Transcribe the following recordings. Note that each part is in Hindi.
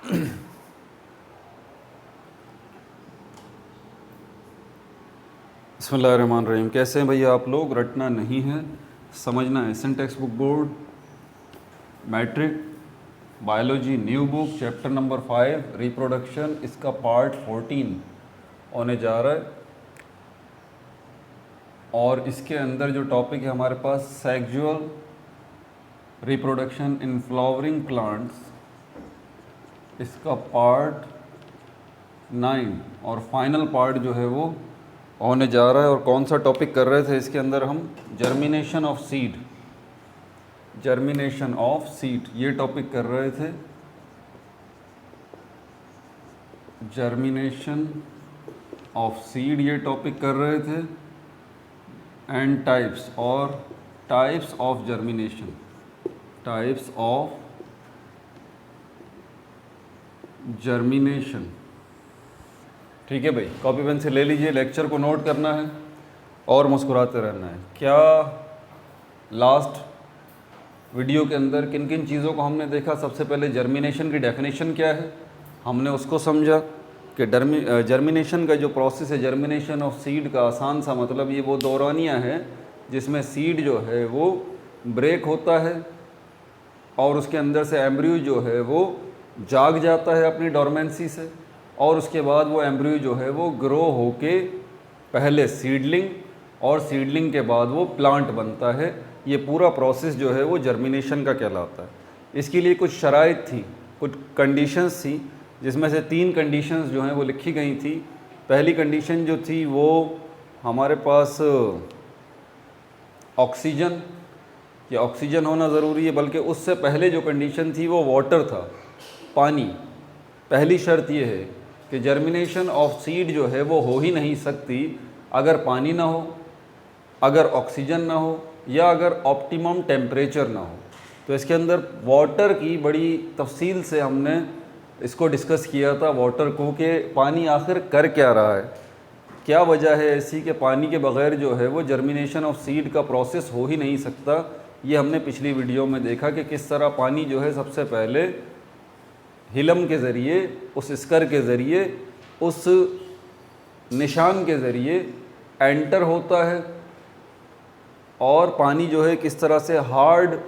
बिस्मिल्लाहिर्रहमानिर्रहीम। कैसे हैं भैया आप लोग? रटना नहीं है, समझना है। Asian text book board, matric biology new book, chapter number 5 reproduction, इसका पार्ट 14 होने जा रहा है। और इसके अंदर जो टॉपिक है हमारे पास sexual reproduction in flowering plants, इसका पार्ट 9 और फाइनल पार्ट जो है वो होने जा रहा है। और कौन सा टॉपिक कर रहे थे इसके अंदर हम? Germination of seed, germination of seed ये टॉपिक कर रहे थे। जर्मिनेशन ऑफ सीड ये टॉपिक कर रहे थे। एंड टाइप्स और types of germination, types of germination. ठीक है भाई, कॉपी पेन से ले लीजिए, लेक्चर को नोट करना है और मुस्कुराते रहना है। क्या लास्ट वीडियो के अंदर किन किन चीज़ों को हमने देखा? सबसे पहले जर्मिनेशन की डेफिनेशन क्या है, हमने उसको समझा कि जर्मिनेशन का जो प्रोसेस है, जर्मिनेशन ऑफ सीड का आसान सा मतलब ये वो दौरानिया है जिसमें सीड जो है वो ब्रेक होता है और उसके अंदर से एम्ब्रियो जो है वो जाग जाता है अपनी डोरमेंसी से, और उसके बाद वो एम्ब्रियो जो है वो ग्रो होके पहले सीडलिंग और सीडलिंग के बाद वो प्लांट बनता है। ये पूरा प्रोसेस जो है वो जर्मिनेशन का कहलाता है। इसके लिए कुछ शराइत थी, कुछ कंडीशंस थी, जिसमें से 3 कंडीशंस जो हैं वो लिखी गई थी। पहली कंडीशन जो थी वो हमारे पास ऑक्सीजन, ये ऑक्सीजन होना ज़रूरी है, बल्कि उससे पहले जो कंडीशन थी वो वाटर था, पानी। पहली शर्त ये है कि जर्मिनेशन ऑफ सीड जो है वो हो ही नहीं सकती अगर पानी ना हो, अगर ऑक्सीजन ना हो, या अगर ऑप्टिमम टेम्परेचर ना हो। तो इसके अंदर वाटर की बड़ी तफसील से हमने इसको डिस्कस किया था, वाटर को, कि पानी आखिर कर क्या रहा है, क्या वजह है ऐसी कि पानी के बग़ैर जो है वो जर्मिनेशन ऑफ सीड का प्रोसेस हो ही नहीं सकता। ये हमने पिछली वीडियो में देखा कि किस तरह पानी जो है सबसे पहले हिलम के ज़रिए, उस स्कर के ज़रिए, उस निशान के ज़रिए एंटर होता है, और पानी जो है किस तरह से हार्ड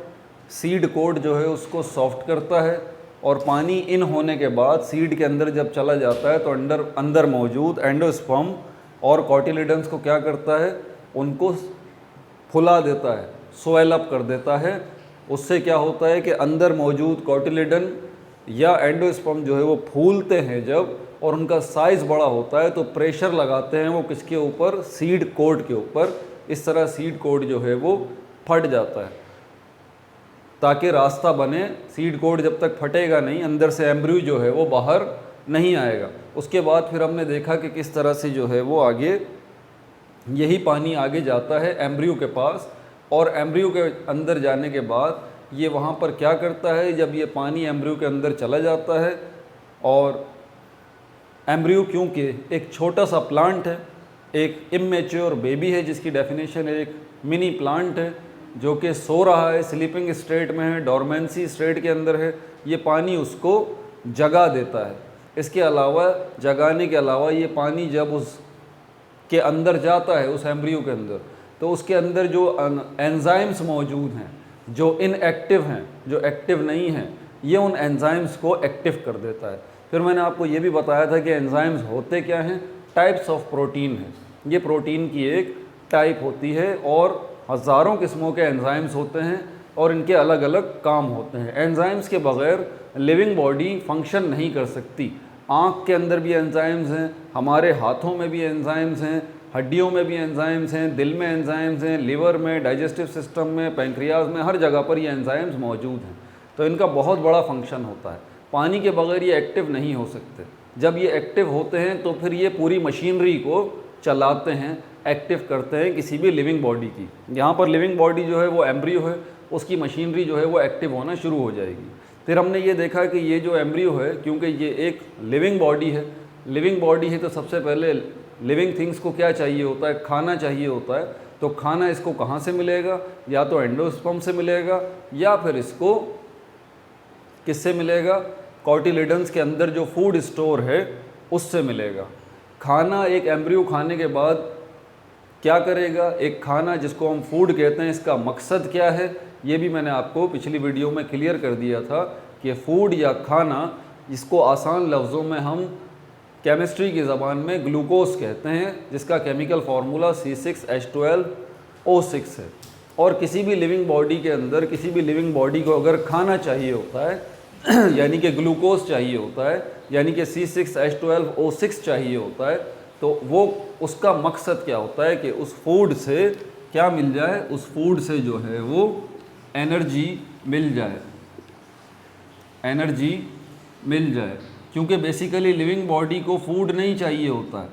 सीड कोट जो है उसको सॉफ्ट करता है, और पानी इन होने के बाद सीड के अंदर जब चला जाता है तो अंदर मौजूद एंडोस्पर्म और कॉटिलिडन्स को क्या करता है, उनको फुला देता है, स्वेल अप कर देता है। उससे क्या होता है कि अंदर मौजूद कॉटिलिडन या एंडोस्पर्म जो है वो फूलते हैं जब, और उनका साइज़ बड़ा होता है तो प्रेशर लगाते हैं वो किसके ऊपर? सीड कोट के ऊपर। इस तरह सीड कोट जो है वो फट जाता है ताकि रास्ता बने। सीड कोट जब तक फटेगा नहीं, अंदर से एम्ब्रियो जो है वो बाहर नहीं आएगा। उसके बाद फिर हमने देखा कि किस तरह से जो है वो आगे, यही पानी आगे जाता है एम्ब्रियो के पास, और एम्ब्रियो के अंदर जाने के बाद ये वहाँ पर क्या करता है, जब ये पानी एम्ब्रियो के अंदर चला जाता है, और एम्ब्रियो क्योंकि एक छोटा सा प्लांट है, एक इमेच्योर बेबी है जिसकी डेफिनेशन एक मिनी प्लांट है जो कि सो रहा है, स्लीपिंग स्टेट में है, डोरमेंसी स्टेट के अंदर है, ये पानी उसको जगा देता है। इसके अलावा, जगाने के अलावा, ये पानी जब उस के अंदर जाता है, उस एम्ब्रियो के अंदर, तो उसके अंदर जो एंजाइम्स मौजूद हैं, जो इनएक्टिव हैं, जो एक्टिव नहीं हैं, ये उन एंजाइम्स को एक्टिव कर देता है। फिर मैंने आपको ये भी बताया था कि एंजाइम्स होते क्या हैं? टाइप्स ऑफ प्रोटीन है। ये प्रोटीन की एक टाइप होती है, और हज़ारों किस्मों के एंजाइम्स होते हैं, और इनके अलग अलग काम होते हैं। एंजाइम्स के बग़ैर लिविंग बॉडी फंक्शन नहीं कर सकती। आँख के अंदर भी एंजाइम्स हैं, हमारे हाथों में भी एंजाइम्स हैं, हड्डियों में भी एंजाइम्स हैं, दिल में एंजाइम्स हैं, लिवर में, डाइजेस्टिव सिस्टम में, पैंक्रियाज में, हर जगह पर ये एंजाइम्स मौजूद हैं। तो इनका बहुत बड़ा फंक्शन होता है। पानी के बग़ैर ये एक्टिव नहीं हो सकते। जब ये एक्टिव होते हैं तो फिर ये पूरी मशीनरी को चलाते हैं, एक्टिव करते हैं किसी भी लिविंग बॉडी की। यहाँ पर लिविंग बॉडी जो है वो एम्ब्रियो है, उसकी मशीनरी जो है वो एक्टिव होना शुरू हो जाएगी। फिर हमने ये देखा कि ये जो एम्ब्रियो है, क्योंकि ये एक लिविंग बॉडी है, लिविंग बॉडी है तो सबसे पहले लिविंग थिंग्स को क्या चाहिए होता है? खाना चाहिए होता है। तो खाना इसको कहाँ से मिलेगा? या तो एंडोस्पर्म से मिलेगा, या फिर इसको किससे मिलेगा? कॉटिलिडन्स के अंदर जो फूड स्टोर है उससे मिलेगा। खाना एक एम्ब्रियो खाने के बाद क्या करेगा, एक खाना जिसको हम फूड कहते हैं, इसका मकसद क्या है, ये भी मैंने आपको पिछली वीडियो में क्लियर कर दिया था कि फूड या खाना, जिसको आसान लफ्ज़ों में हम केमिस्ट्री की ज़बान में ग्लूकोज कहते हैं, जिसका केमिकल फार्मूला C6H12O6 है। और किसी भी लिविंग बॉडी के अंदर, किसी भी लिविंग बॉडी को अगर खाना चाहिए होता है यानी कि ग्लूकोज चाहिए होता है, यानी कि C6H12O6 चाहिए होता है, तो वो उसका मकसद क्या होता है कि उस फूड से क्या मिल जाए, उस फूड से जो है वो एनर्जी मिल जाए, एनर्जी मिल जाए। क्योंकि बेसिकली लिविंग बॉडी को फूड नहीं चाहिए होता है,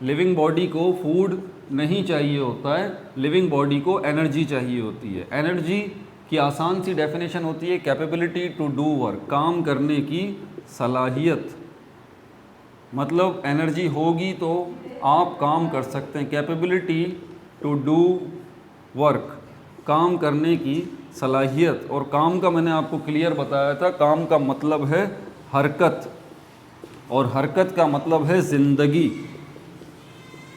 लिविंग बॉडी को फूड नहीं चाहिए होता है, लिविंग बॉडी को एनर्जी चाहिए होती है। एनर्जी की आसान सी डेफिनेशन होती है कैपेबिलिटी टू डू वर्क, काम करने की सलाहियत। मतलब एनर्जी होगी तो आप काम कर सकते हैं। कैपेबिलिटी टू डू वर्क, काम करने की सलाहियत। और काम का मैंने आपको क्लियर बताया था, काम का मतलब है हरकत, और हरकत का मतलब है ज़िंदगी।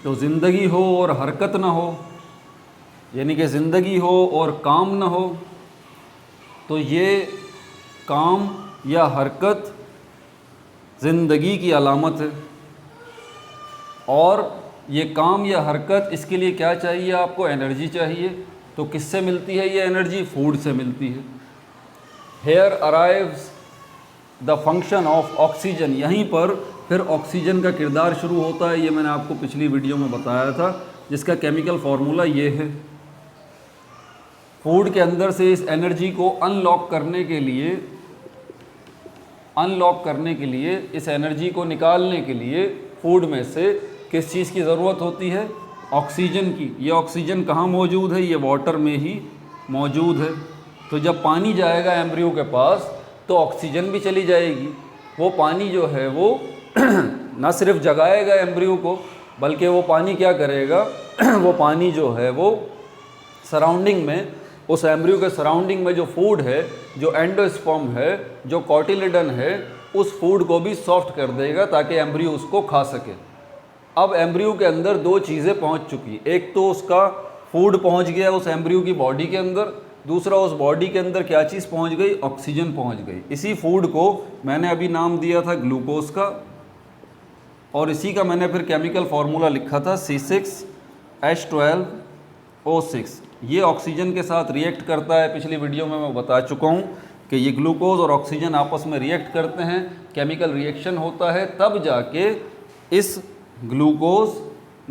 तो ज़िंदगी हो और हरकत ना हो, यानी कि ज़िंदगी हो और काम ना हो, तो ये काम या हरकत ज़िंदगी की अलामत है। और ये काम या हरकत, इसके लिए क्या चाहिए आपको, एनर्जी चाहिए। तो किससे मिलती है ये एनर्जी, फूड से मिलती है। Here arrives the function of oxygen, यहीं पर फिर ऑक्सीजन का किरदार शुरू होता है। ये मैंने आपको पिछली वीडियो में बताया था, जिसका केमिकल फार्मूला ये है। फूड के अंदर से इस एनर्जी को अनलॉक करने के लिए, इस एनर्जी को निकालने के लिए फूड में से किस चीज़ की ज़रूरत होती है, ऑक्सीजन की। ये ऑक्सीजन कहाँ मौजूद है, ये वाटर में ही मौजूद है। तो जब पानी जाएगा एम्ब्रियो के पास तो ऑक्सीजन भी चली जाएगी। वो पानी जो है वो ना सिर्फ जगाएगा एम्ब्रियो को, बल्कि वो पानी क्या करेगा वो पानी जो है वो सराउंडिंग में, उस एम्ब्रियो के सराउंडिंग में जो फूड है, जो एंडोस्पर्म है, जो कॉटिलिडन है, उस फूड को भी सॉफ्ट कर देगा ताकि एम्ब्रियो उसको खा सके। अब एम्ब्रियो के अंदर दो चीज़ें पहुंच चुकी, एक तो उसका फूड पहुंच गया उस एम्ब्रियो की बॉडी के अंदर, दूसरा उस बॉडी के अंदर क्या चीज़ पहुंच गई, ऑक्सीजन पहुंच गई। इसी फूड को मैंने अभी नाम दिया था ग्लूकोज का, और इसी का मैंने फिर केमिकल फार्मूला लिखा था C6H12O6। ये ऑक्सीजन के साथ रिएक्ट करता है। पिछली वीडियो में मैं बता चुका हूँ कि ये ग्लूकोज और ऑक्सीजन आपस में रिएक्ट करते हैं, केमिकल रिएक्शन होता है, तब जाके इस ग्लूकोज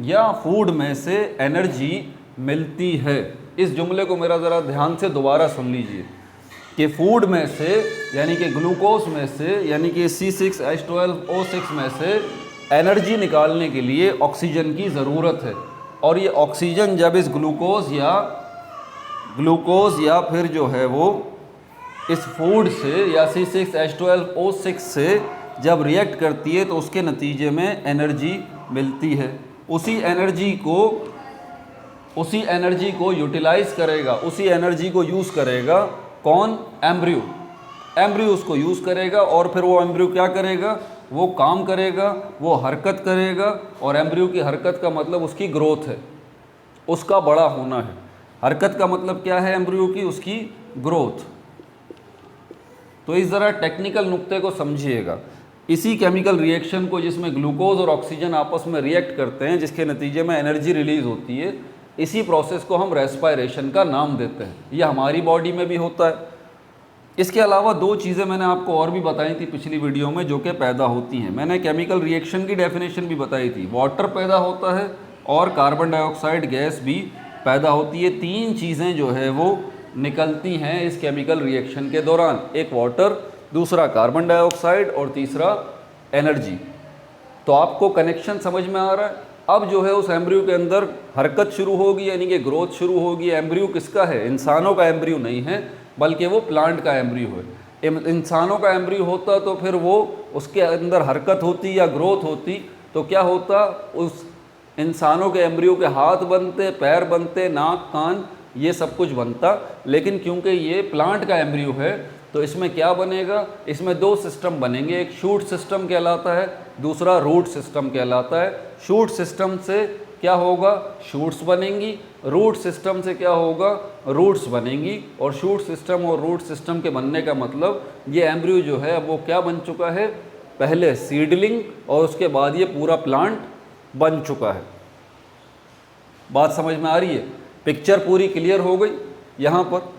या फूड में से एनर्जी मिलती है। इस जुमले को मेरा ज़रा ध्यान से दोबारा सुन लीजिए कि फूड में से, यानी कि ग्लूकोज में से, यानी कि C6H12O6 में से एनर्जी निकालने के लिए ऑक्सीजन की ज़रूरत है। और ये ऑक्सीजन जब इस ग्लूकोज या फिर जो है वो इस फूड से या C6H12O6 से जब रिएक्ट करती है तो उसके नतीजे में एनर्जी मिलती है। उसी एनर्जी को यूटिलाइज़ करेगा, उसी एनर्जी को यूज़ करेगा कौन, एम्ब्रियो। एम्ब्रियो उसको यूज़ करेगा और फिर वो एम्ब्रियो क्या करेगा, वो काम करेगा, वो हरकत करेगा। और एम्ब्रियो की हरकत का मतलब उसकी ग्रोथ है, उसका बड़ा होना है। हरकत का मतलब क्या है एम्ब्रियो की, उसकी ग्रोथ। तो इस ज़रा टेक्निकल नुक्ते को समझिएगा। इसी केमिकल रिएक्शन को, जिसमें ग्लूकोज और ऑक्सीजन आपस में रिएक्ट करते हैं, जिसके नतीजे में एनर्जी रिलीज़ होती है, इसी प्रोसेस को हम रेस्पिरेशन का नाम देते हैं। यह हमारी बॉडी में भी होता है। इसके अलावा दो चीज़ें मैंने आपको और भी बताई थी पिछली वीडियो में जो कि पैदा होती हैं। मैंने केमिकल रिएक्शन की डेफिनेशन भी बताई थी। वाटर पैदा होता है और कार्बन डाइऑक्साइड गैस भी पैदा होती है। तीन चीज़ें जो है वो निकलती हैं इस केमिकल रिएक्शन के दौरान, एक वाटर, दूसरा कार्बन डाइऑक्साइड और तीसरा एनर्जी। तो आपको कनेक्शन समझ में आ रहा है। अब जो है उस एम्ब्रियो के अंदर हरकत शुरू होगी, यानी कि ग्रोथ शुरू होगी। एम्ब्रियो किसका है, इंसानों का एम्ब्रियो नहीं है, बल्कि वो प्लांट का एम्ब्रियो है। इंसानों का एम्ब्रियो होता तो फिर वो उसके अंदर हरकत होती या ग्रोथ होती तो क्या होता, उस इंसानों के एम्ब्रियो के हाथ बनते, पैर बनते, नाक, कान, ये सब कुछ बनता। लेकिन क्योंकि ये प्लांट का एम्ब्रियो है तो इसमें क्या बनेगा, इसमें दो सिस्टम बनेंगे, एक शूट सिस्टम कहलाता है, दूसरा रूट सिस्टम कहलाता है। शूट सिस्टम से क्या होगा, शूट्स बनेंगी, रूट सिस्टम से क्या होगा, रूट्स बनेंगी। और शूट सिस्टम और रूट सिस्टम के बनने का मतलब ये एम्ब्रियो जो है अब वो क्या बन चुका है, पहले सीडलिंग और उसके बाद ये पूरा प्लांट बन चुका है। बात समझ में आ रही है, पिक्चर पूरी क्लियर हो गई यहाँ पर।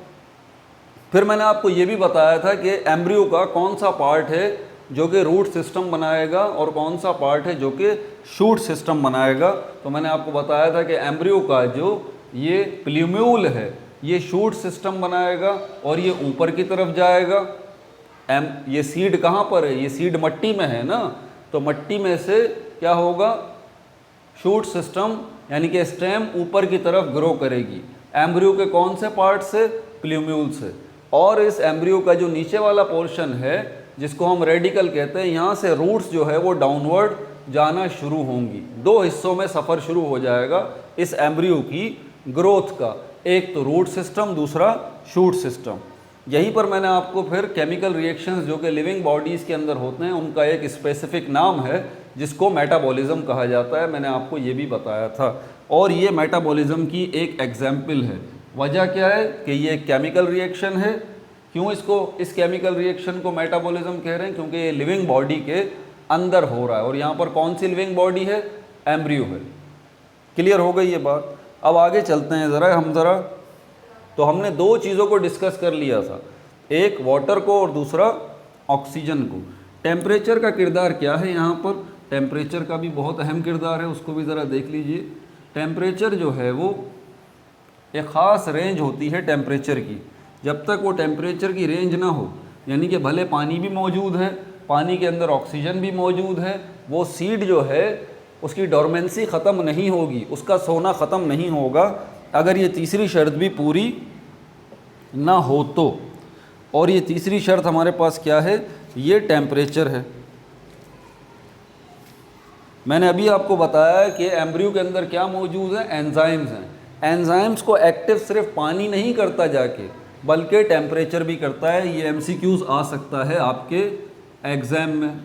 फिर मैंने आपको ये भी बताया था कि एम्ब्रियो का कौन सा पार्ट है जो कि रूट सिस्टम बनाएगा और कौन सा पार्ट है जो कि शूट सिस्टम बनाएगा। तो मैंने आपको बताया था कि एम्ब्रियो का जो ये प्ल्यूम्यूल है ये शूट सिस्टम बनाएगा और ये ऊपर की तरफ जाएगा। ये सीड कहाँ पर है, ये सीड मट्टी में है ना, तो मट्टी में से क्या होगा, शूट सिस्टम यानी कि स्टेम ऊपर की तरफ ग्रो करेगी। एम्ब्रियो के कौन से पार्ट से, प्ल्यूम्यूल से। और इस एम्ब्रियो का जो नीचे वाला पोर्शन है जिसको हम रेडिकल कहते हैं, यहाँ से रूट्स जो है वो डाउनवर्ड जाना शुरू होंगी। दो हिस्सों में सफ़र शुरू हो जाएगा इस एम्ब्रियो की ग्रोथ का, एक तो रूट सिस्टम, दूसरा शूट सिस्टम। यहीं पर मैंने आपको फिर केमिकल रिएक्शंस जो कि लिविंग बॉडीज़ के अंदर होते हैं उनका एक स्पेसिफिक नाम है जिसको मेटाबॉलिज्म कहा जाता है, मैंने आपको ये भी बताया था। और ये मेटाबॉलिज्म की एक एग्जाम्पल है। वजह क्या है कि ये केमिकल रिएक्शन है। क्यों इसको, इस केमिकल रिएक्शन को मेटाबॉलिज्म कह रहे हैं, क्योंकि ये लिविंग बॉडी के अंदर हो रहा है। और यहाँ पर कौन सी लिविंग बॉडी है, एम्ब्रियो है। क्लियर हो गई ये बात। अब आगे चलते हैं ज़रा। तो हमने दो चीज़ों को डिस्कस कर लिया था, एक वाटर को और दूसरा ऑक्सीजन को। टेम्परेचर का किरदार क्या है यहाँ पर, टेम्परेचर का भी बहुत अहम किरदार है, उसको भी ज़रा देख लीजिए। टेम्परेचर जो है वो एक ख़ास रेंज होती है टेम्परेचर की। जब तक वो टेम्परेचर की रेंज ना हो, यानी कि भले पानी भी मौजूद है, पानी के अंदर ऑक्सीजन भी मौजूद है, वो सीड जो है उसकी डोरमेंसी ख़त्म नहीं होगी, उसका सोना ख़त्म नहीं होगा अगर ये तीसरी शर्त भी पूरी ना हो तो। और ये तीसरी शर्त हमारे पास क्या है, ये टेम्परेचर है। मैंने अभी आपको बताया कि एम्ब्रियो के अंदर क्या मौजूद है, एंजाइम्स हैं। एंजाइम्स को एक्टिव सिर्फ पानी नहीं करता जाके, बल्कि टेम्परेचर भी करता है। ये एमसीक्यूज़ आ सकता है आपके एग्ज़ाम में।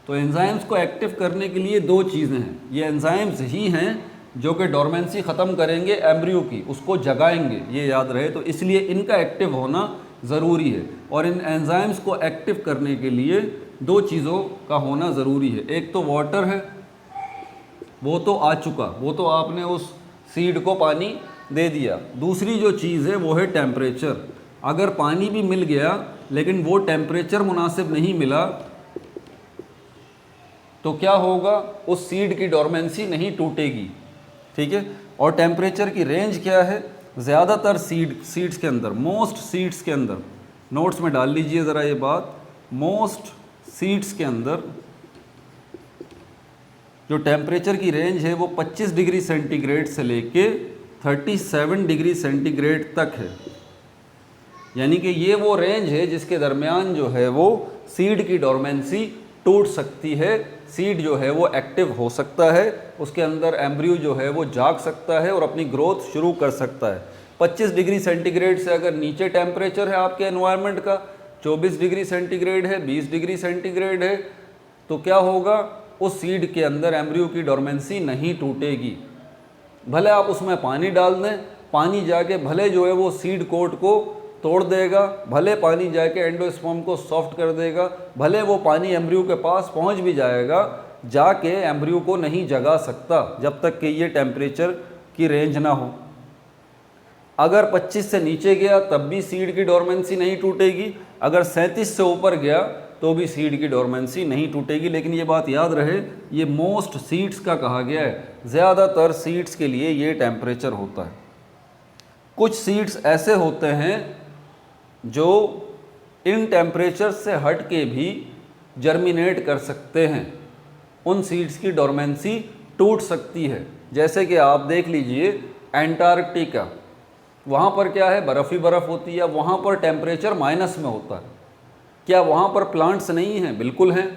तो एंजाइम्स को एक्टिव करने के लिए दो चीज़ें हैं, ये एंजाइम्स ही हैं जो कि डोरमेंसी ख़त्म करेंगे एम्ब्रियो की, उसको जगाएंगे, ये याद रहे। तो इसलिए इनका एक्टिव होना ज़रूरी है। और इन एंजाइम्स को एक्टिव करने के लिए दो चीज़ों का होना ज़रूरी है। एक तो वाटर है, वो तो आ चुका, वो तो आपने उस सीड को पानी दे दिया। दूसरी जो चीज़ है वो है टेम्परेचर। अगर पानी भी मिल गया लेकिन वो टेम्परेचर मुनासिब नहीं मिला तो क्या होगा, उस सीड की डोरमेंसी नहीं टूटेगी। ठीक है। और टेम्परेचर की रेंज क्या है, ज़्यादातर सीड्स के अंदर, मोस्ट सीड्स के अंदर, नोट्स में डाल लीजिए ज़रा ये बात, मोस्ट सीड्स के अंदर जो टेम्परेचर की रेंज है वो 25 डिग्री सेंटीग्रेड से लेके 37 डिग्री सेंटीग्रेड तक है। यानी कि ये वो रेंज है जिसके दरमियान जो है वो सीड की डोरमेंसी टूट सकती है, सीड जो है वो एक्टिव हो सकता है, उसके अंदर एम्ब्रियो जो है वो जाग सकता है और अपनी ग्रोथ शुरू कर सकता है। 25 डिग्री सेंटीग्रेड से अगर नीचे टेम्परेचर है आपके एनवायरनमेंट का, 24 डिग्री सेंटीग्रेड है, 20 डिग्री सेंटीग्रेड है, तो क्या होगा, उस सीड के अंदर एम्ब्रियो की डोरमेंसी नहीं टूटेगी। भले आप उसमें पानी डाल दें, पानी जाके भले जो है वो सीड कोट को तोड़ देगा, भले पानी जाके एंडोस्पर्म को सॉफ्ट कर देगा, भले वो पानी एम्ब्रियो के पास पहुंच भी जाएगा, जाके एम्ब्रियो को नहीं जगा सकता जब तक कि ये टेम्परेचर की रेंज ना हो। अगर 25 से नीचे गया तब भी सीड की डोरमेंसी नहीं टूटेगी, अगर 37 से ऊपर गया तो भी सीड की डोरमेंसी नहीं टूटेगी। लेकिन ये बात याद रहे, ये मोस्ट सीड्स का कहा गया है, ज़्यादातर सीड्स के लिए ये टेम्परेचर होता है। कुछ सीड्स ऐसे होते हैं जो इन टेम्परेचर से हट के भी जर्मिनेट कर सकते हैं, उन सीड्स की डोरमेंसी टूट सकती है। जैसे कि आप देख लीजिए एंटार्कटिका, वहाँ पर क्या है, बर्फ़ ही बर्फ़ होती है, वहाँ पर टेम्परेचर माइनस में होता है। क्या वहाँ पर प्लांट्स नहीं हैं? बिल्कुल हैं,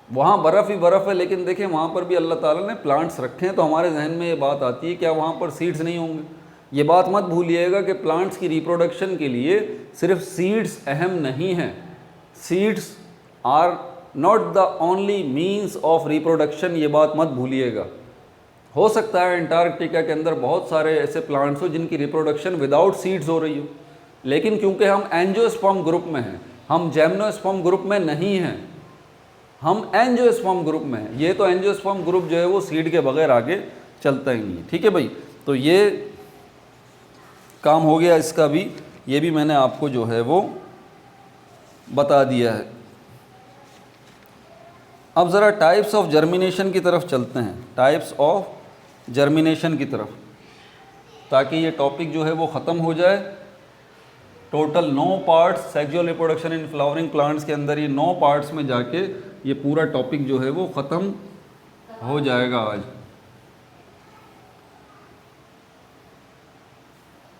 वहाँ बर्फ़ ही बर्फ़ है, लेकिन देखें वहाँ पर भी अल्लाह ताला ने प्लांट्स रखे हैं। तो हमारे जहन में ये बात आती है क्या वहाँ पर सीड्स नहीं होंगे? ये बात मत भूलिएगा कि प्लांट्स की रिप्रोडक्शन के लिए सिर्फ सीड्स अहम नहीं हैं। Seeds are not the only means of reproduction, ये बात मत भूलिएगा। हो सकता है अंटार्कटिका के अंदर बहुत सारे ऐसे प्लांट्स हो जिनकी रिप्रोडक्शन विदाउट सीड्स हो रही हो, लेकिन क्योंकि हम एंजियोस्पर्म ग्रुप में हैं, हम जिम्नोस्पर्म ग्रुप में नहीं हैं, हम एंजियोस्पर्म ग्रुप में हैं। ये तो एंजियोस्पर्म ग्रुप जो है वो सीड के बगैर आगे चलता ही नहीं। ठीक है भाई, तो ये काम हो गया इसका भी, ये भी मैंने आपको जो है वो बता दिया है। अब ज़रा टाइप्स ऑफ जर्मिनेशन की तरफ चलते हैं, टाइप्स ऑफ जर्मिनेशन की तरफ, ताकि ये टॉपिक जो है वो ख़त्म हो जाए। Total 9 parts sexual reproduction in flowering plants के अंदर, ये 9 पार्ट्स में जाके ये पूरा टॉपिक जो है वो ख़त्म हो जाएगा आज।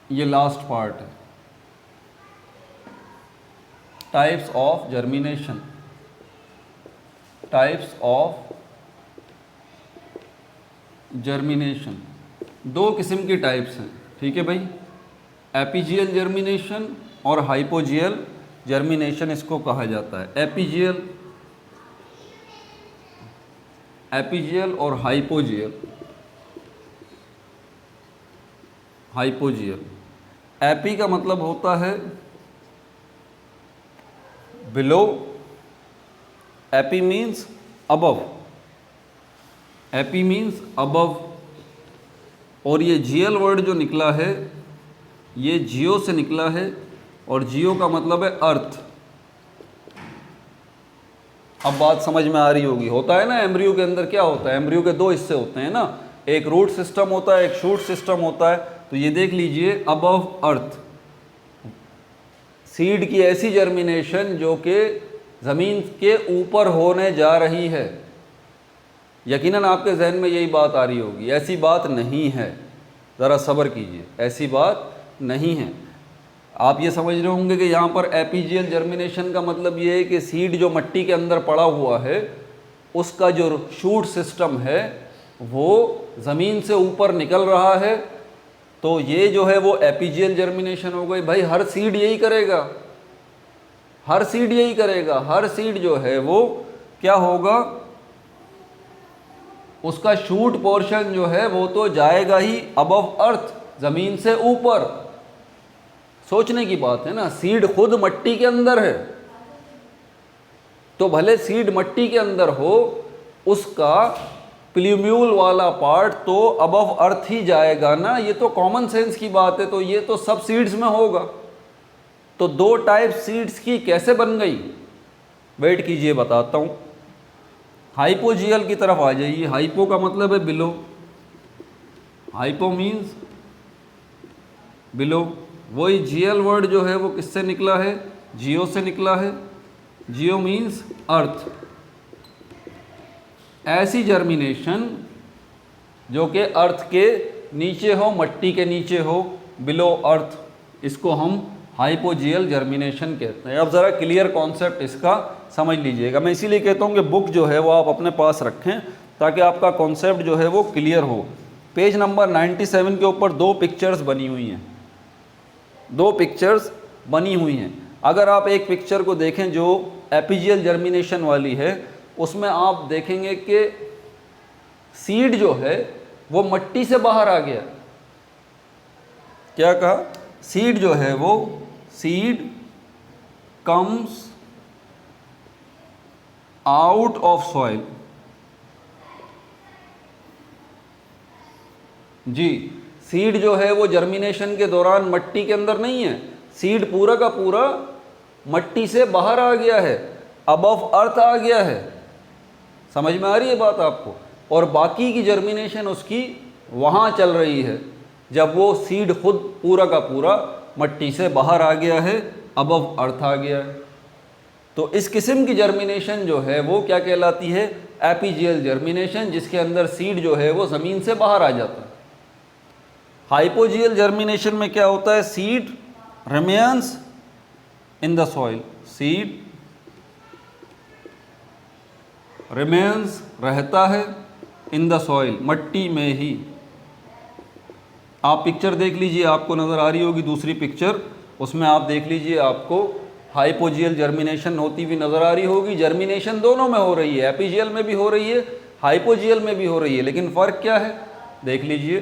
ये लास्ट पार्ट है, types of germination. Types of germination, 2 किस्म की टाइप्स हैं। ठीक है भाई, एपीजियल जर्मिनेशन और हाइपोजियल जर्मिनेशन इसको कहा जाता है। एपीजियल और हाइपोजियल। हाइपोजियल, एपी का मतलब होता है below, AP means above, AP means above. और ये जियल वर्ड जो निकला है ये जियो से निकला है, और जियो का मतलब है अर्थ। अब बात समझ में आ रही होगी। होता है ना एम्ब्रियो के अंदर क्या होता है, एम्ब्रियो के 2 हिस्से होते हैं ना, एक रूट सिस्टम होता है, एक शूट सिस्टम होता है। तो ये देख लीजिए अबव अर्थ, सीड की ऐसी जर्मिनेशन जो कि ज़मीन के ऊपर होने जा रही है। यकीनन आपके जहन में यही बात आ रही होगी, ऐसी बात नहीं है, ज़रा सब्र कीजिए, ऐसी बात नहीं है। आप ये समझ रहे होंगे कि यहाँ पर एपीजियल जर्मिनेशन का मतलब ये है कि सीड जो मिट्टी के अंदर पड़ा हुआ है उसका जो शूट सिस्टम है वो ज़मीन से ऊपर निकल रहा है, तो ये जो है वो एपीजियल जर्मिनेशन हो गई। भाई हर सीड यही करेगा, हर सीड यही करेगा। हर सीड जो है वो क्या होगा, उसका शूट पोर्शन जो है वो तो जाएगा ही अबव अर्थ, ज़मीन से ऊपर। सोचने की बात है ना, सीड खुद मिट्टी के अंदर है, तो भले सीड मिट्टी के अंदर हो, उसका प्ल्यूम्यूल वाला पार्ट तो अबव अर्थ ही जाएगा ना। ये तो कॉमन सेंस की बात है, तो ये तो सब सीड्स में होगा। तो 2 टाइप सीड्स की कैसे बन गई, वेट कीजिए बताता हूँ। हाइपोजियल की तरफ आ जाइए। हाइपो का मतलब है बिलो, हाइपो मीन्स बिलो। वही जियल वर्ड जो है वो किससे निकला है, जियो से निकला है। जियो मीन्स अर्थ। ऐसी जर्मिनेशन जो कि अर्थ के नीचे हो, मिट्टी के नीचे हो, बिलो अर्थ, इसको हम हाइपोजियल जर्मिनेशन कहते हैं। अब ज़रा क्लियर कॉन्सेप्ट इसका समझ लीजिएगा। मैं इसीलिए कहता हूँ कि बुक जो है वो आप अपने पास रखें ताकि आपका कॉन्सेप्ट जो है वो क्लियर हो। पेज नंबर 97 के ऊपर 2 पिक्चर्स बनी हुई हैं, 2 पिक्चर्स बनी हुई हैं। अगर आप एक पिक्चर को देखें जो एपीजियल जर्मिनेशन वाली है, उसमें आप देखेंगे कि सीड जो है वो मिट्टी से बाहर आ गया। क्या कहा, सीड जो है वो, seed comes out of soil. जी, सीड जो है वो जर्मिनेशन के दौरान मिट्टी के अंदर नहीं है, सीड पूरा का पूरा मिट्टी से बाहर आ गया है, अबव अर्थ आ गया है। समझ में आ रही है बात आपको। और बाकी की जर्मिनेशन उसकी वहाँ चल रही है जब वो सीड खुद पूरा का पूरा मिट्टी से बाहर आ गया है, अबव अर्थ आ गया है। तो इस किस्म की जर्मिनेशन जो है वो क्या कहलाती है, एपीजियल जर्मिनेशन, जिसके अंदर सीड जो है वो ज़मीन से बाहर आ जाता है। हाइपोजियल जर्मिनेशन में क्या होता है, seed remains in the soil, seed remains रहता है इन द सॉइल, मिट्टी में ही। आप पिक्चर देख लीजिए, आपको नज़र आ रही होगी दूसरी पिक्चर, उसमें आप देख लीजिए, आपको हाइपोजियल जर्मिनेशन होती हुई नज़र आ रही होगी। जर्मिनेशन दोनों में हो रही है, एपिजियल में भी हो रही है, हाइपोजियल में भी हो रही है, लेकिन फ़र्क क्या है देख लीजिए।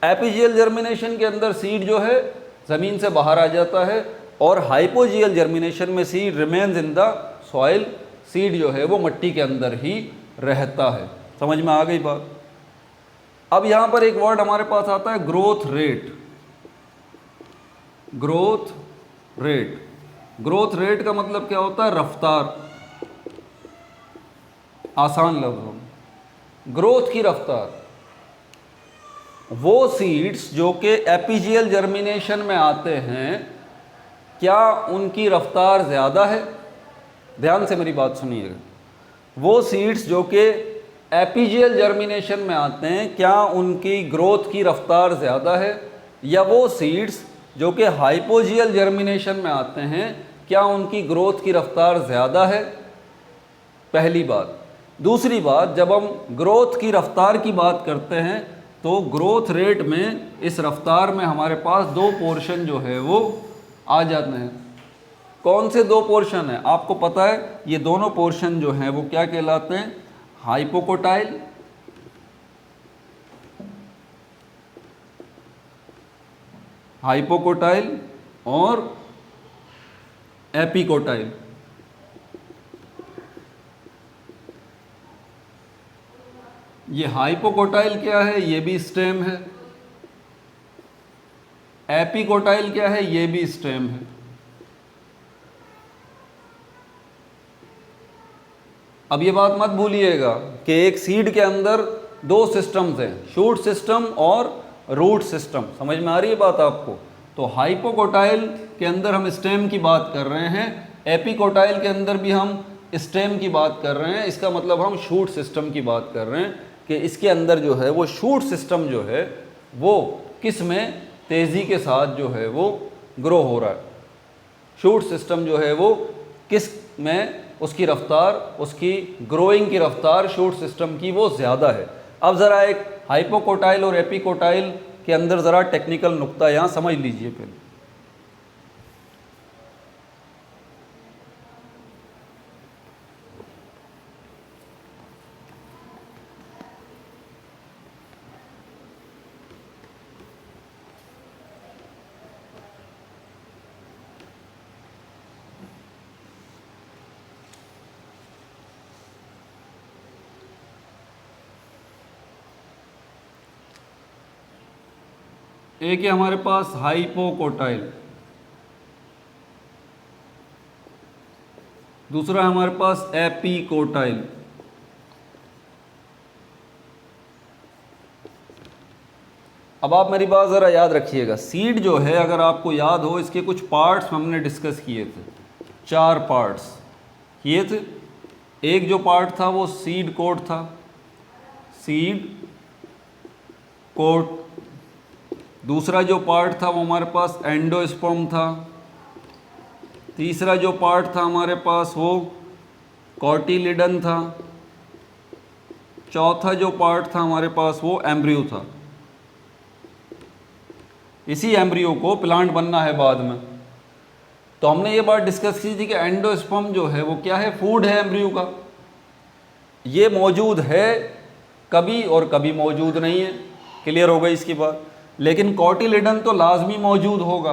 एपिजियल जर्मिनेशन के अंदर सीड जो है ज़मीन से बाहर आ जाता है, और हाइपोजियल जर्मिनेशन में seed remains in the soil, seed जो है वो मिट्टी के अंदर ही रहता है। समझ में आ गई बात। अब यहाँ पर एक वर्ड हमारे पास आता है growth rate. Growth rate, growth rate का मतलब क्या होता है? रफ्तार। आसान लफ्ज़ों में ग्रोथ की रफ्तार। वो सीड्स जो कि एपिजियल जर्मिनेशन में आते हैं, क्या उनकी रफ्तार ज़्यादा है? ध्यान से मेरी बात सुनिएगा। वो सीड्स जो कि एपिजियल जर्मिनेशन में आते हैं, क्या उनकी ग्रोथ की रफ्तार ज़्यादा है? या वो सीड्स जो कि हाइपोजियल जर्मिनेशन में आते हैं, क्या उनकी ग्रोथ की रफ्तार ज़्यादा है? पहली बात। दूसरी बात, जब हम ग्रोथ की रफ्तार की बात करते हैं तो ग्रोथ रेट में, इस रफ्तार में हमारे पास दो पोर्शन जो है वो आ जाते हैं। कौन से दो पोर्शन हैं? आपको पता है ये दोनों पोर्शन जो हैं वो क्या कहलाते हैं? हाइपोकोटाइल हाइपोकोटाइल और एपिकोटाइल। ये हाइपोकोटाइल क्या है? ये भी स्टेम है। एपिकोटाइल क्या है? ये भी स्टेम है। अब ये बात मत भूलिएगा कि एक सीड के अंदर दो सिस्टम्स हैं, शूट सिस्टम और रूट सिस्टम। समझ में आ रही है बात आपको? तो हाइपोकोटाइल के अंदर हम स्टेम की बात कर रहे हैं, एपिकोटाइल के अंदर भी हम स्टेम की बात कर रहे हैं। इसका मतलब हम शूट सिस्टम की बात कर रहे हैं कि इसके अंदर जो है वो शूट सिस्टम जो है वो किस में तेज़ी के साथ जो है वो ग्रो हो रहा है। शूट सिस्टम जो है वो किस में उसकी रफ्तार, उसकी ग्रोइंग की रफ्तार शूट सिस्टम की वो ज़्यादा है। अब ज़रा एक हाइपोकोटाइल और एपिकोटाइल के अंदर ज़रा टेक्निकल नुक्ता यहाँ समझ लीजिए पहले। एक है हमारे पास हाइपोकोटाइल, दूसरा है हमारे पास एपिकोटाइल। अब आप मेरी बात ज़रा याद रखिएगा। सीड जो है, अगर आपको याद हो, इसके कुछ पार्ट्स हमने डिस्कस किए थे, 4 पार्ट्स किए थे। एक जो पार्ट था वो सीड कोट था, सीड कोट। दूसरा जो पार्ट था वो हमारे पास एंडोस्पर्म था। तीसरा जो पार्ट था हमारे पास वो कॉटिलिडन था। चौथा जो पार्ट था हमारे पास वो एम्ब्रियो था। इसी एम्ब्रियो को प्लांट बनना है बाद में। तो हमने ये बात डिस्कस की थी कि एंडोस्पर्म जो है वो क्या है? फूड है एम्ब्रियो का। ये मौजूद है कभी और कभी मौजूद नहीं है। क्लियर हो गई इसकी बात? लेकिन कॉटिलिडन तो लाजमी मौजूद होगा,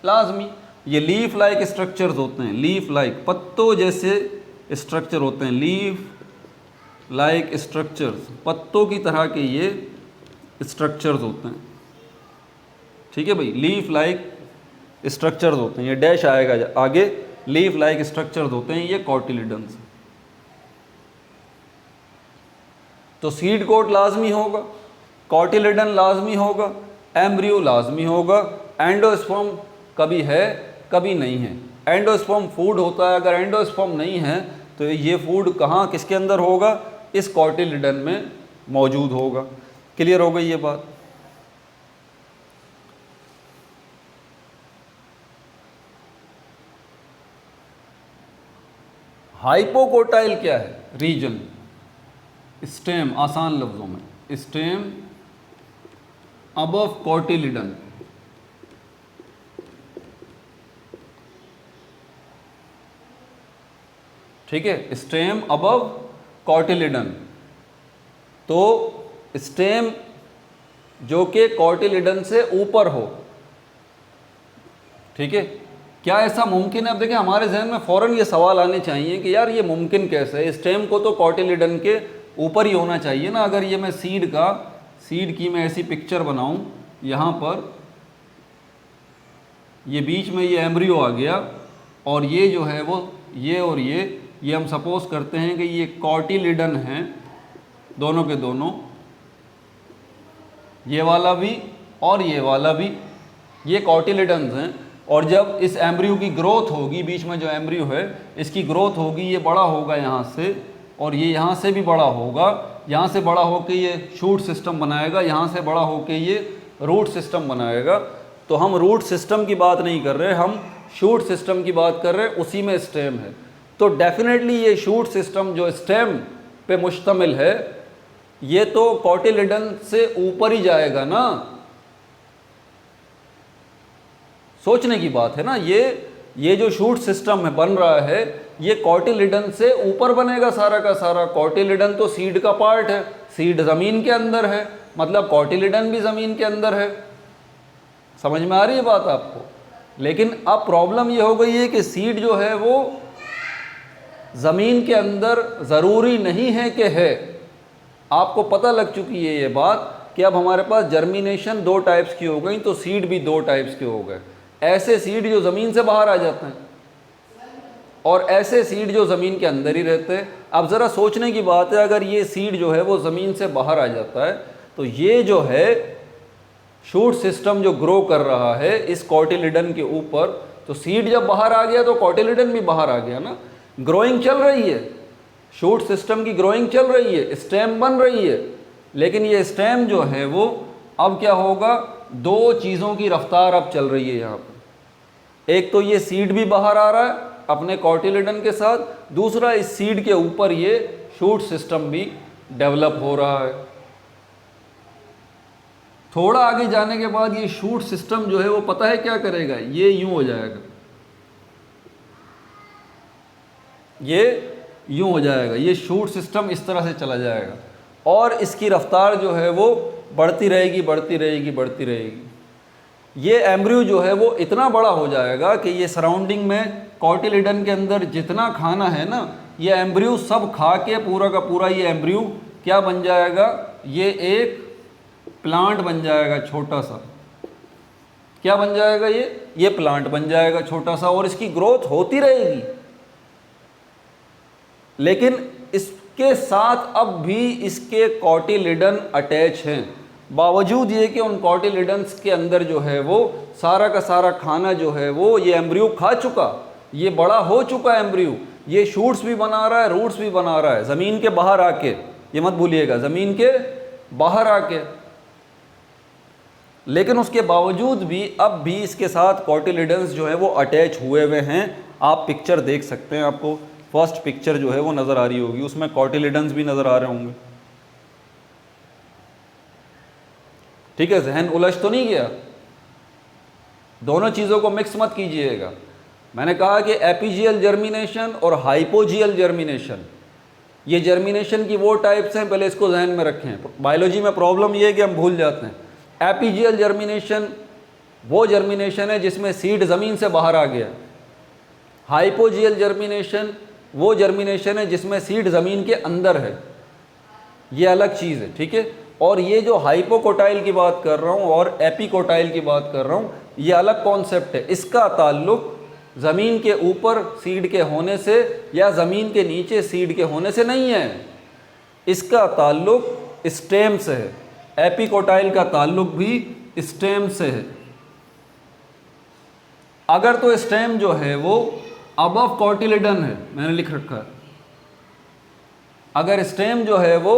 लाजमी। ये लीफ लाइक स्ट्रक्चर्स होते हैं, लीफ लाइक, पत्तों जैसे स्ट्रक्चर होते हैं, लीफ लाइक स्ट्रक्चर्स, पत्तों की तरह के ये स्ट्रक्चर्स होते हैं। ठीक है भाई, लीफ लाइक स्ट्रक्चर्स होते हैं। ये डैश आएगा आगे, लीफ लाइक स्ट्रक्चर्स होते हैं ये कॉटिलिडन्स। तो सीड कोट लाजमी होगा, कॉटिलिडन लाजमी होगा, एम्ब्रियो लाजमी होगा, एंडोस्पर्म कभी है कभी नहीं है। एंडोस्पर्म फूड होता है। अगर एंडोस्पर्म नहीं है तो ये फूड कहाँ, किसके अंदर होगा? इस कॉटिलिडन में मौजूद होगा। क्लियर हो गई ये बात? हाइपोकोटाइल क्या है? Region, stem. आसान लफ्ज़ों में स्टेम अबव कॉटिलिडन। ठीक है, स्टेम अबव कॉटिलिडन। तो स्टेम जो कि कॉटिलिडन से ऊपर हो। ठीक है, क्या ऐसा मुमकिन है? अब देखिए हमारे जहन में फ़ौरन ये सवाल आने चाहिए कि यार ये मुमकिन कैसे है? स्टेम को तो कॉटिलिडन के ऊपर ही होना चाहिए ना। अगर ये मैं सीड की मैं ऐसी पिक्चर बनाऊं, यहाँ पर ये बीच में ये एम्ब्रियो आ गया और ये जो है वो ये और ये हम सपोज करते हैं कि ये कॉटिलिडन हैं दोनों के दोनों, ये वाला भी और ये वाला भी, ये कॉटिलिडन्स हैं। और जब इस एम्ब्रियो की ग्रोथ होगी, बीच में जो एम्ब्रियो है इसकी ग्रोथ होगी, ये बड़ा होगा यहाँ से और ये यहाँ से भी बड़ा होगा, यहाँ से बड़ा होके ये शूट सिस्टम बनाएगा, यहाँ से बड़ा होके ये रूट सिस्टम बनाएगा। तो हम रूट सिस्टम की बात नहीं कर रहे, हम शूट सिस्टम की बात कर रहे हैं, उसी में स्टेम है। तो डेफिनेटली ये शूट सिस्टम जो स्टेम पे मुश्तमिल है ये तो कॉटिलिडन से ऊपर ही जाएगा ना। सोचने की बात है ना, ये जो शूट सिस्टम है बन रहा है ये कॉटिलिडन से ऊपर बनेगा सारा का सारा। कॉटिलिडन तो सीड का पार्ट है, सीड ज़मीन के अंदर है, मतलब कॉटिलिडन भी ज़मीन के अंदर है। समझ में आ रही है बात आपको? लेकिन अब प्रॉब्लम ये हो गई है कि सीड जो है वो ज़मीन के अंदर ज़रूरी नहीं है कि है। आपको पता लग चुकी है ये बात कि अब हमारे पास जर्मिनेशन 2 टाइप्स की हो गई, तो सीड भी 2 टाइप्स के हो गए। ऐसे सीड जो ज़मीन से बाहर आ जाते हैं और ऐसे सीड जो ज़मीन के अंदर ही रहते हैं। अब ज़रा सोचने की बात है, अगर ये सीड जो है वो ज़मीन से बाहर आ जाता है तो ये जो है शूट सिस्टम जो ग्रो कर रहा है इस कॉटिलिडन के ऊपर, तो सीड जब बाहर आ गया तो कॉटिलिडन भी बाहर आ गया ना। ग्रोइंग चल रही है, शूट सिस्टम की ग्रोइंग चल रही है, स्टेम बन रही है। लेकिन ये स्टेम जो है वो अब क्या होगा, 2 चीज़ों की रफ्तार अब चल रही है यहाँ पर। एक तो ये सीड भी बाहर आ रहा है अपने कॉटिलिडन के साथ, दूसरा इस सीड के ऊपर ये शूट सिस्टम भी डेवलप हो रहा है। थोड़ा आगे जाने के बाद ये शूट सिस्टम जो है वो पता है क्या करेगा, ये यूं हो जाएगा, ये यूं हो जाएगा, ये शूट सिस्टम इस तरह से चला जाएगा और इसकी रफ्तार जो है वो बढ़ती रहेगी बढ़ती रहेगी बढ़ती रहेगी। ये एम्ब्रियो जो है वो इतना बड़ा हो जाएगा कि ये सराउंडिंग में कॉटिलिडन के अंदर जितना खाना है ना, ये एम्ब्रियो सब खा के पूरा का पूरा ये एम्ब्रियो क्या बन जाएगा, ये एक प्लांट बन जाएगा छोटा सा। क्या बन जाएगा ये प्लांट बन जाएगा छोटा सा और इसकी ग्रोथ होती रहेगी। लेकिन इसके साथ अब भी इसके कॉटिलिडन अटैच हैं, बावजूद ये कि उन कॉटिलिडन्स के अंदर जो है वो सारा का सारा खाना जो है वो ये एम्ब्रियो खा चुका, ये बड़ा हो चुका एम्ब्रियो, ये शूट्स भी बना रहा है, रूट्स भी बना रहा है ज़मीन के बाहर आके, ये मत भूलिएगा ज़मीन के बाहर आके। लेकिन उसके बावजूद भी अब भी इसके साथ कॉटिलिडन्स जो है वो अटैच हुए हुए हैं। आप पिक्चर देख सकते हैं, आपको फर्स्ट पिक्चर जो है वो नज़र आ रही होगी, उसमें कॉटिलिडन्स भी नज़र आ रहे होंगे। ठीक है, जहन उलझ तो नहीं गया? दोनों चीज़ों को मिक्स मत कीजिएगा। मैंने कहा कि एपीजियल जर्मिनेशन और हाइपोजियल जर्मिनेशन, ये जर्मिनेशन की वो टाइप्स हैं, पहले इसको जहन में रखें। बायोलॉजी में प्रॉब्लम ये है कि हम भूल जाते हैं। एपीजियल जर्मिनेशन वो जर्मिनेशन है जिसमें सीड ज़मीन से बाहर आ गया। हाइपोजियल जर्मिनेशन वो जर्मिनेशन है जिसमें सीड ज़मीन के अंदर है। ये अलग चीज़ है, ठीक है। और ये जो हाइपोकोटाइल की बात कर रहा हूँ और एपिकोटाइल की बात कर रहा हूँ, ये अलग कॉन्सेप्ट है। इसका ताल्लुक ज़मीन के ऊपर सीड के होने से या ज़मीन के नीचे सीड के होने से नहीं है, इसका ताल्लुक स्टेम से है। एपिकोटाइल का ताल्लुक भी स्टेम से है। अगर तो स्टेम जो है वो अबव कॉटिलिडन है, मैंने लिख रखा है, अगर स्टेम जो है वो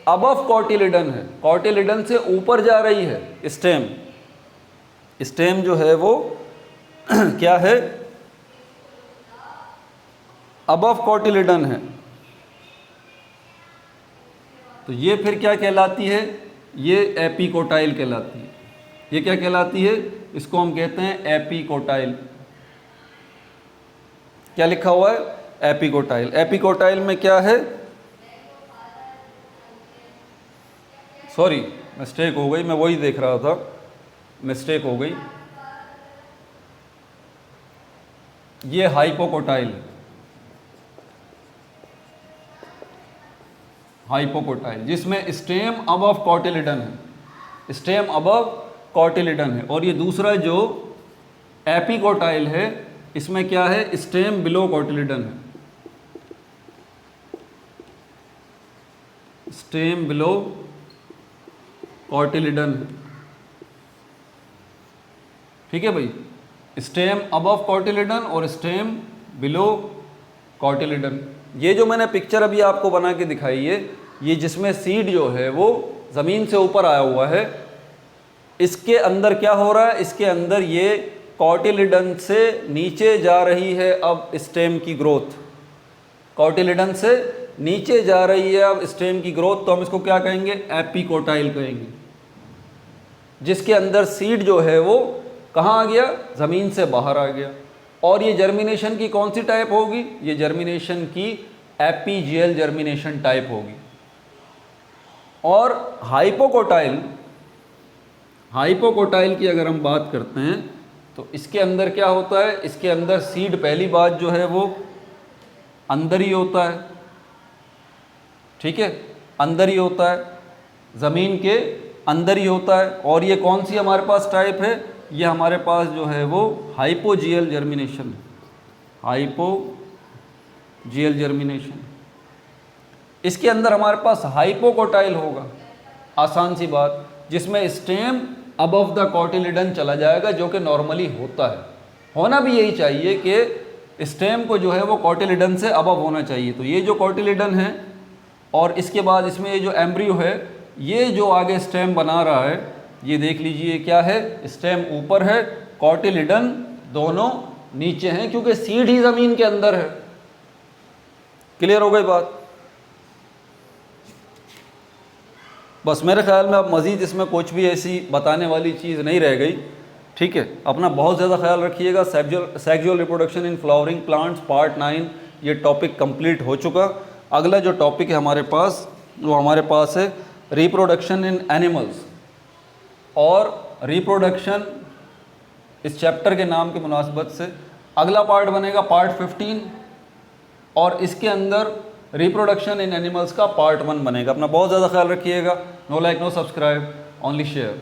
अबव कॉटिलिडन है, कॉटिलिडन से ऊपर जा रही है स्टेम, स्टेम जो है वो क्या है, अबव कॉटिलिडन है, तो ये फिर क्या कहलाती है, ये एपिकोटाइल कहलाती है। ये क्या कहलाती है? इसको हम कहते हैं एपिकोटाइल। क्या लिखा हुआ है? एपिकोटाइल। एपिकोटाइल में क्या है? सॉरी, मिस्टेक हो गई, मैं वही देख रहा था, मिस्टेक हो गई। ये हाइपोकोटाइल, हाइपोकोटाइल जिसमें स्टेम अबव कॉटिलिडन है, स्टेम अबव कॉटिलिडन है। और ये दूसरा जो एपिकोटाइल है, इसमें क्या है? स्टेम बिलो कॉटिलिडन है, स्टेम बिलो कॉटिलिडन। ठीक है भाई, स्टेम अबव कॉटिलिडन और स्टेम बिलो कॉटिलिडन। ये जो मैंने पिक्चर अभी आपको बना के दिखाई है, ये जिसमें सीड जो है वो ज़मीन से ऊपर आया हुआ है, इसके अंदर क्या हो रहा है? इसके अंदर ये कॉटिलिडन से नीचे जा रही है अब स्टेम की ग्रोथ, कॉटिलिडन से नीचे जा रही है अब स्टेम की ग्रोथ, तो हम इसको क्या कहेंगे? एपिकोटाइल कहेंगे। जिसके अंदर सीड जो है वो कहाँ आ गया? ज़मीन से बाहर आ गया। और ये जर्मिनेशन की कौन सी टाइप होगी? ये जर्मिनेशन की एपीजियल जर्मिनेशन टाइप होगी। और हाइपोकोटाइल, हाइपोकोटाइल की अगर हम बात करते हैं तो इसके अंदर क्या होता है? इसके अंदर सीड पहली बात जो है वो अंदर ही होता है। ठीक है, अंदर ही होता है, ज़मीन के अंदर ही होता है। और ये कौन सी हमारे पास टाइप है? ये हमारे पास जो है वो हाइपोजियल जर्मिनेशन, हाइपोजियल जर्मिनेशन। इसके अंदर हमारे पास हाइपोकोटाइल होगा, आसान सी बात, जिसमें स्टेम अबव द कॉटिलिडन चला जाएगा, जो कि नॉर्मली होता है। होना भी यही चाहिए कि स्टेम को जो है वो कॉटिलिडन से अबव होना चाहिए। तो ये जो कॉटिलिडन है और इसके बाद इसमें ये जो एम्ब्रियो है, ये जो आगे स्टेम बना रहा है, ये देख लीजिए क्या है? स्टेम ऊपर है, कॉटिलिडन दोनों नीचे हैं, क्योंकि सीड ही ज़मीन के अंदर है। क्लियर हो गई बात? बस मेरे ख्याल में अब मज़ीद इसमें कुछ भी ऐसी बताने वाली चीज़ नहीं रह गई। ठीक है, अपना बहुत ज़्यादा ख्याल रखिएगा। Sexual reproduction in flowering plants part 9 ये टॉपिक कंप्लीट हो चुका। अगला जो टॉपिक है हमारे पास, वो हमारे पास है रिप्रोडक्शन इन एनिमल्स। और रिप्रोडक्शन इस चैप्टर के नाम के मुनासबत से अगला पार्ट बनेगा पार्ट 15, और इसके अंदर रिप्रोडक्शन इन एनिमल्स का पार्ट 1 बनेगा। अपना बहुत ज़्यादा ख्याल रखिएगा। No like no subscribe, only share.